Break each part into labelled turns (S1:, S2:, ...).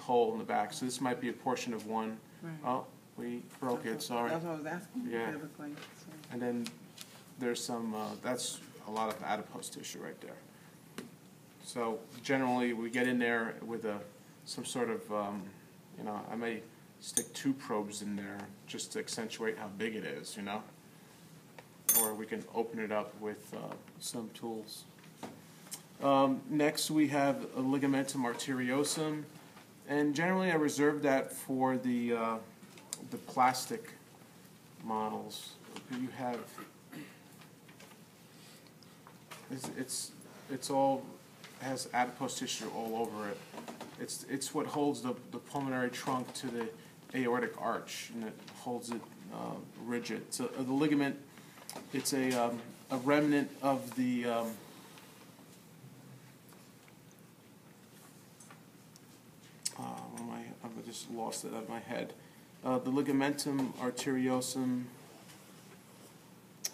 S1: hole in the back. So this might be a portion of one.
S2: Right.
S1: Oh, we broke it, sorry.
S2: That's what I was asking.
S1: Yeah.
S2: What it looked like, so.
S1: And then there's some, that's a lot of adipose tissue right there. So generally we get in there with some sort of, you know, I may stick 2 probes in there just to accentuate how big it is, you know. Or we can open it up with some tools. Next we have a ligamentum arteriosum, and generally I reserve that for the plastic models. You have it's all has adipose tissue all over it. It's what holds the pulmonary trunk to the aortic arch, and it holds it rigid. So the ligament, it's a remnant of the I just lost it out of my head. The ligamentum arteriosum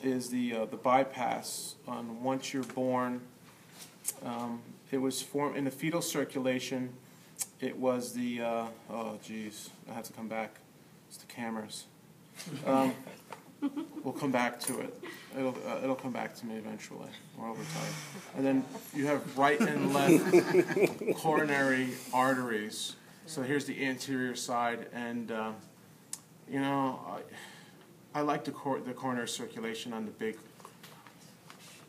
S1: is the bypass on once you're born. It was formed in the fetal circulation. It was the oh geez, I have to come back. It's the cameras. We'll come back to it. It'll come back to me eventually. We're over time. And then you have right and left coronary arteries. So here's the anterior side, and you know, I like the coronary circulation on the big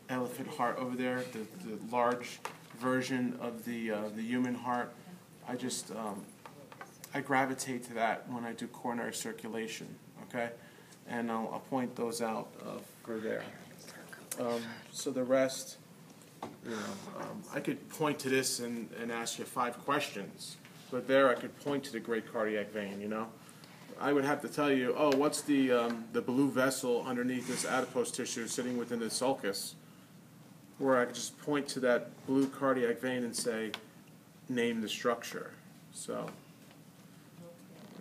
S1: elephant heart over there, the large version of the human heart. I just I gravitate to that when I do coronary circulation. Okay, and I'll point those out for there. So the rest, you know, I could point to this and ask you 5 questions. But there I could point to the great cardiac vein, you know. I would have to tell you, oh, what's the blue vessel underneath this adipose tissue sitting within the sulcus? Or I could just point to that blue cardiac vein and say, name the structure. So,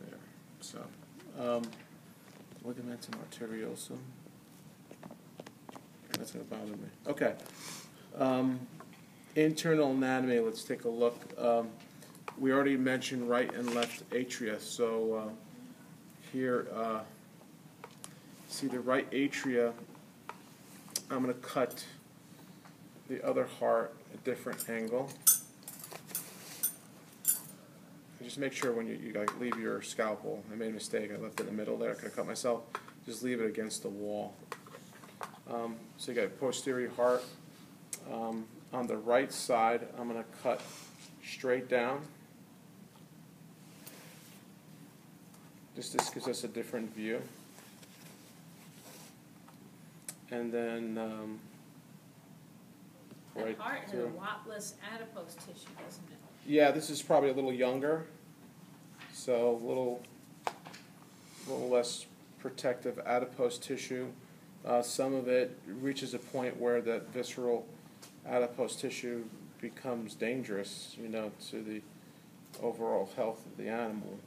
S1: yeah. So, ligamentum arteriosum. That's going to bother me. Okay. Internal anatomy, let's take a look. We already mentioned right and left atria, so here, see the right atria, I'm going to cut the other heart at a different angle. And just make sure when you leave your scalpel, I made a mistake, I left it in the middle there, I could have cut myself, just leave it against the wall. So you got posterior heart. On the right side, I'm going to cut straight down. This gives us a different view. And then
S3: right heart has a lot less adipose tissue, doesn't it?
S1: Yeah, this is probably a little younger, so a little less protective adipose tissue. Some of it reaches a point where that visceral adipose tissue becomes dangerous, you know, to the overall health of the animal.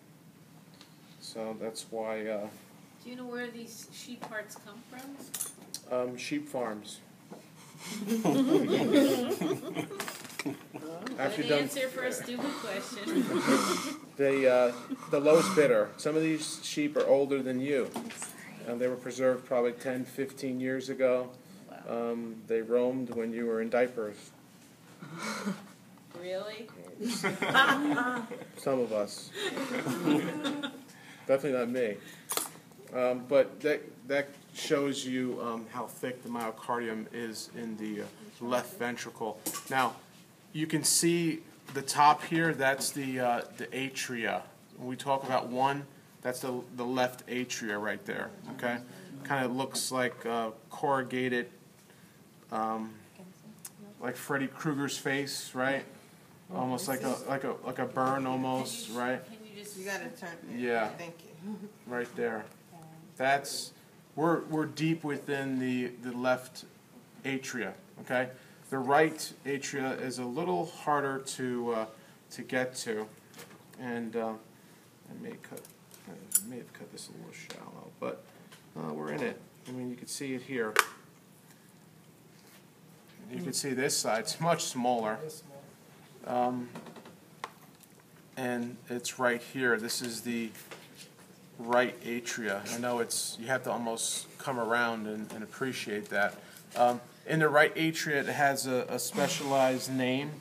S1: So that's why.
S3: Do you know where these sheep hearts come from?
S1: Sheep farms.
S3: Good answer for a stupid question.
S1: The lowest bidder. Some of these sheep are older than you. They were preserved probably 10, 15 years ago.
S3: Wow.
S1: They roamed when you were in diapers.
S3: Really?
S1: Some of us. Definitely not me. But that shows you how thick the myocardium is in the left ventricle. Now, you can see the top here, that's the atria. When we talk about one, that's the left atria right there, okay? Kind of looks like corrugated, like Freddy Krueger's face, right? Almost like a burn almost, right?
S2: You gotta turn.
S1: Yeah.
S2: Thank you.
S1: Right there. That's we're deep within the left atria. Okay. The right atria is a little harder to get to, and I may have cut this a little shallow, but we're in it. I mean, you can see it here. You can see this side. It's much smaller. and it's right here. This is the right atria. I know you have to almost come around and appreciate that. In the right atria, it has a specialized name,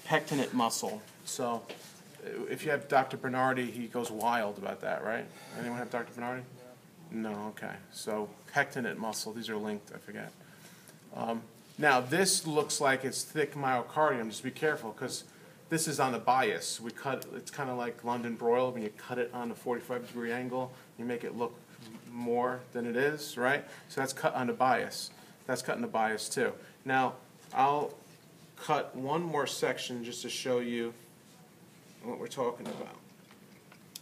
S1: pectinate muscle. So if you have Dr. Bernardi, he goes wild about that, right? Anyone have Dr. Bernardi? No, okay. So pectinate muscle, these are linked, I forget. Now this looks like it's thick myocardium. Just be careful, because this is on the bias. It's kind of like London broil. When you cut it on a 45-degree angle, you make it look more than it is, right? So that's cut on the bias. That's cut in the bias too. Now, I'll cut one more section just to show you what we're talking about.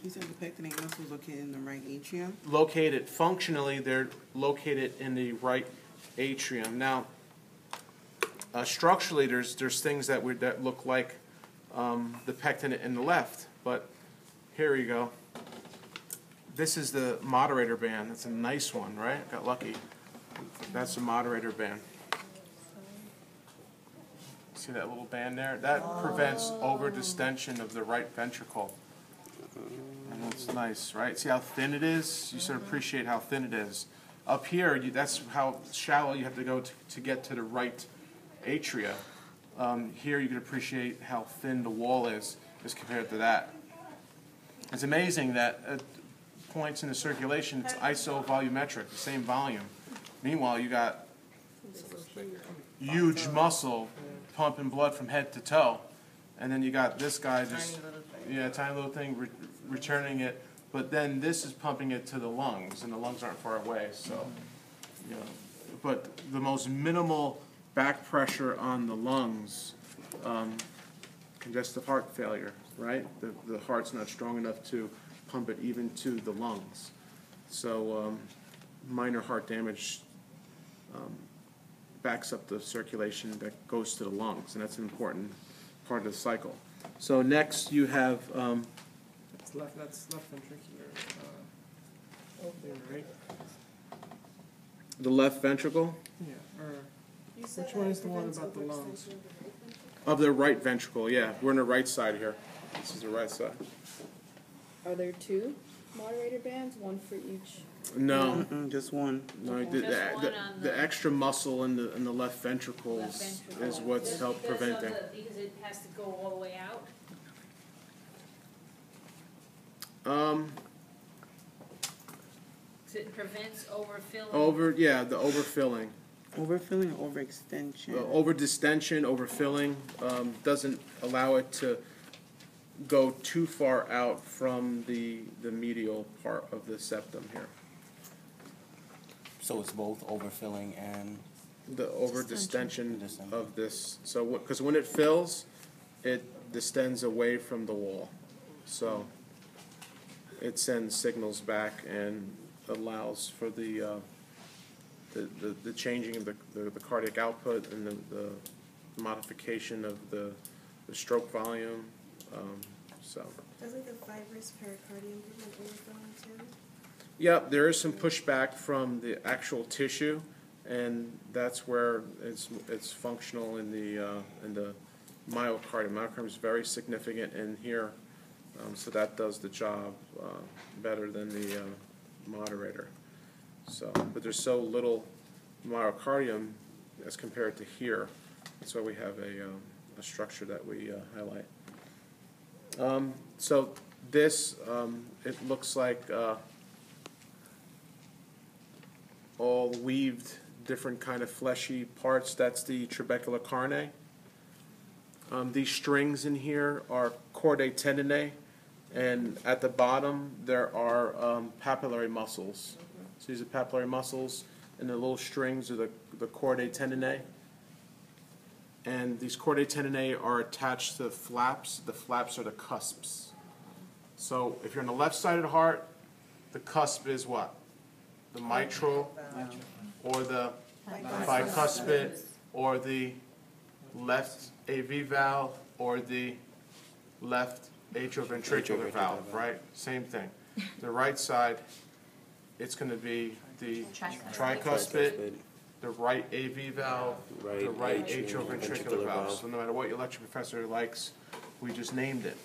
S2: You said the pectinate muscles located in the right atrium?
S1: Functionally, they're located in the right atrium. Now, structurally, there's things that look like the pectinate in the left, but here you go. This is the moderator band. That's a nice one, right? Got lucky. That's a moderator band. See that little band there? That prevents over-distension of the right ventricle. And that's nice, right? See how thin it is? You sort of appreciate how thin it is. Up here, that's how shallow you have to go to get to the right atria. Here you can appreciate how thin the wall is as compared to that. It's amazing that at points in the circulation, it's isovolumetric, the same volume. Meanwhile, you got huge muscle pumping blood from head to toe, and then you got this guy just, tiny little thing returning it, but then this is pumping it to the lungs, and the lungs aren't far away, so, but the most minimal back pressure on the lungs, congestive heart failure, right? The heart's not strong enough to pump it even to the lungs. So minor heart damage backs up the circulation that goes to the lungs, and that's an important part of the cycle. So next you have
S4: that's left ventricular. There, right?
S1: the left ventricle
S4: Yeah. Or which one is the one about the lungs?
S1: of the right ventricle. Yeah, we're on the right side here. This is the right side.
S5: Are there two moderator bands, one for each?
S1: No,
S2: Just one.
S1: no. The extra muscle in the left ventricle is what's helped preventing.
S3: Because it has to go all the way out? So it prevents overfilling?
S1: The overfilling.
S2: Overfilling or overextension?
S1: Over-distension, overfilling, doesn't allow it to go too far out from the medial part of the septum here.
S6: So it's both overfilling and
S1: The over-distension of this. So, because when it fills, it distends away from the wall. So it sends signals back and allows for the changing of the cardiac output and the modification of the stroke volume.
S7: Doesn't the fibrous pericardium prevent overfilling too?
S1: Yep, there is some pushback from the actual tissue, and that's where it's functional in the myocardium. Myocardium is very significant in here, so that does the job better than the moderator. So, but there's so little myocardium as compared to here. That's why we have a structure that we highlight. So this, it looks like all weaved, different kind of fleshy parts. That's the trabecular carne. These strings in here are chordae tendineae, and at the bottom there are papillary muscles. So these are papillary muscles, and the little strings are the chordae tendineae. And these chordae tendineae are attached to the flaps. The flaps are the cusps. So if you're on the left side of the heart, the cusp is what? The mitral, or the bicuspid, or the left AV valve, or the left atrioventricular valve, right? Same thing. The right side, it's going to be the tricuspid, the right AV valve, the right atrioventricular valve. So no matter what your lecture professor likes, we just named it.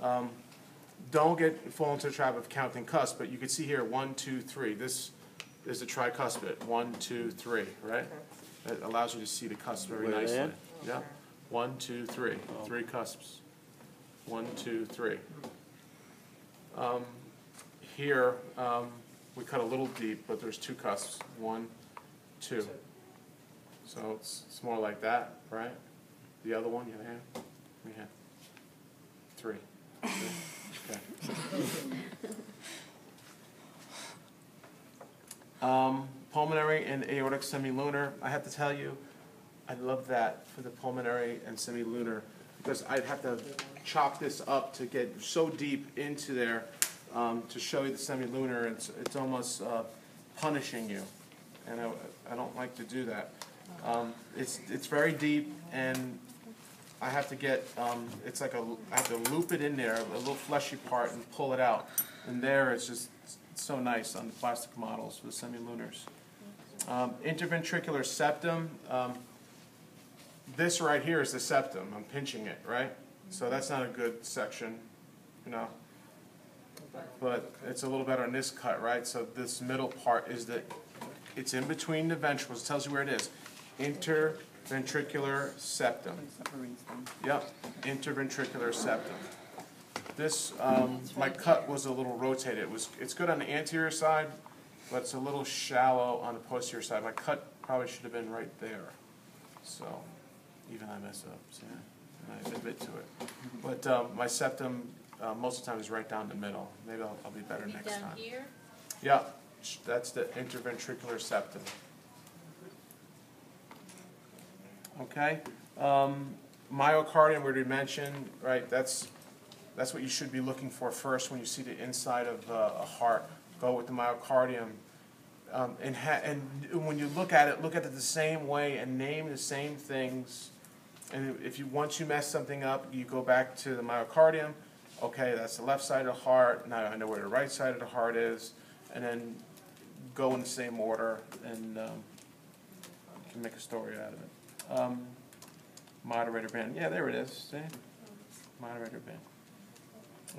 S1: Don't fall into the trap of counting cusps, but you can see here 1, 2, 3. This is a tricuspid. 1, 2, 3, right? That allows you to see the cusps very
S6: Where they
S1: nicely.
S6: at?
S1: Yeah. 1, 2, 3. 3 cusps. 1, 2, 3. Here, we cut a little deep, but there's 2 cusps. 1, 2. So it's more like that, right? The other one, you have? We have 3. Okay. Pulmonary and aortic semilunar. I have to tell you, I love that for the pulmonary and semilunar because I'd have to chop this up to get so deep into there to show you the semilunar. It's almost punishing you, and I don't like to do that. It's very deep, and I have to get it's like I have to loop it in there, a little fleshy part, and pull it out. And there, it's just so nice on the plastic models for the semilunars. Interventricular septum. This right here is the septum. I'm pinching it, right? So that's not a good section, you know. But it's a little better on this cut, right? So this middle part is it's in between the ventricles. It tells you where it is. Interventricular septum. Yep, interventricular septum. This, my cut was a little rotated. It's good on the anterior side, but it's a little shallow on the posterior side. My cut probably should have been right there. So, even I mess up, so I admit to it. But my septum, most of the time, is right down the middle. Maybe I'll be better next time.
S3: Down here?
S1: Yeah, that's the interventricular septum. Okay, myocardium we already mentioned, right? That's what you should be looking for first when you see the inside of a heart. Go with the myocardium, and when you look at it the same way and name the same things. And once you mess something up, you go back to the myocardium. Okay, that's the left side of the heart. Now I know where the right side of the heart is, and then go in the same order, and you can make a story out of it. Moderator band. Yeah, there it is. See? Moderator band.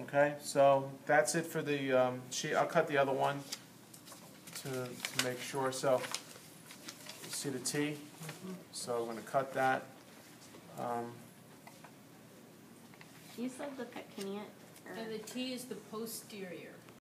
S1: Okay, so that's it for the sheet. I'll cut the other one to make sure. So, you see the T? So I'm going to cut that.
S8: You said the pectineate?
S3: And the T is the posterior.